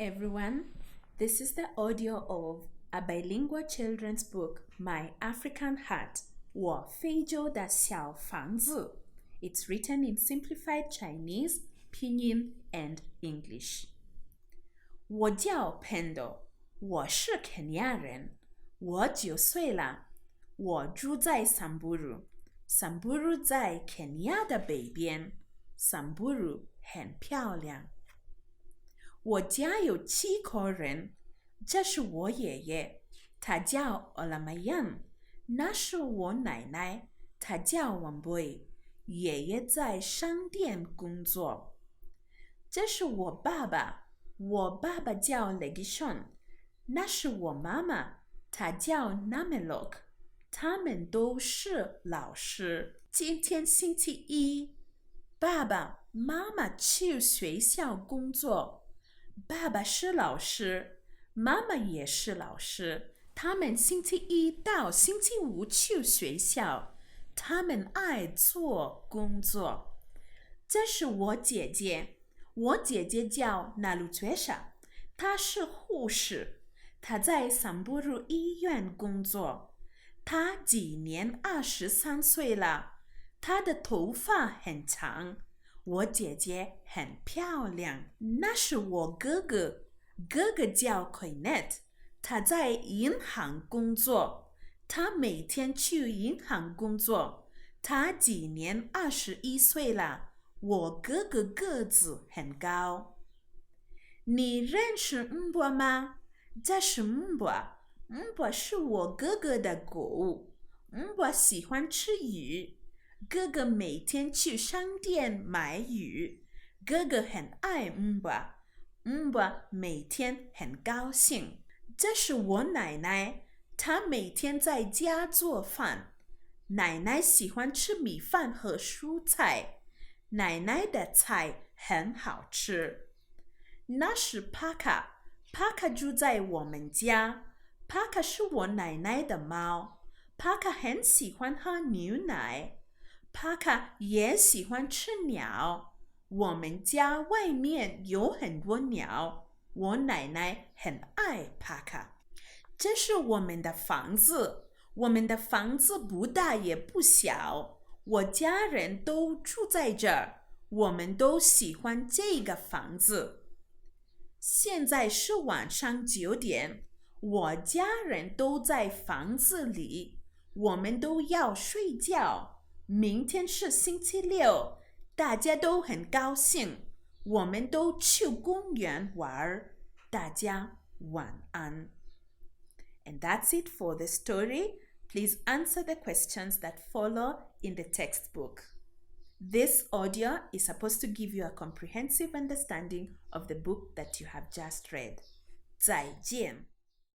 everyone. This is the audio of a bilingual children's book, My African Heart, 我非洲的小房子. It's written in simplified Chinese, Pinyin, and English. 我叫 Pendo, 我是肯亚人, 我9岁了, 我住在桑布鲁. 桑布鲁在肯亚的北边, 桑布鲁很漂亮。我家有7口人，这是我爷爷，他叫奥拉玛样，那是我奶奶，她叫王贝，爷爷在商店工作。这是我爸爸，我爸爸叫雷吉顺，那是我妈妈，她叫纳梅洛克，他们都是老师。今天星期一，爸爸妈妈去学校工作。爸爸是老师，妈妈也是老师，他们星期一到星期五去学校，他们爱做工作。这是我姐姐，我姐姐叫纳鲁觉莎，她是护士，她在桑布鲁医院工作。她今年23岁了，她的头发很长。我姐姐很漂亮，那是我哥哥，哥哥叫 Quinet， 他在银行工作，他每天去银行工作，他今年21岁了，我哥哥个子很高。你认识姆博吗？这是姆博，姆博是我哥哥的狗，姆博喜欢吃鱼。哥哥每天去商店买鱼，哥哥很爱姆博，姆博每天很高兴。这是我奶奶，她每天在家做饭。奶奶喜欢吃米饭和蔬菜，奶奶的菜很好吃。那是帕卡，帕卡住在我们家，帕卡是我奶奶的猫，帕卡很喜欢喝牛奶。帕卡也喜欢吃鸟，我们家外面有很多鸟，我奶奶很爱帕卡。这是我们的房子，我们的房子不大也不小，我家人都住在这儿，我们都喜欢这个房子。现在是晚上9点，我家人都在房子里，我们都要睡觉。明天是星期六，大家都很高兴，我们都去公园玩，大家晚安。And that's it for the story. Please answer the questions that follow in the textbook. This audio is supposed to give you a comprehensive understanding of the book that you have just read. 再见。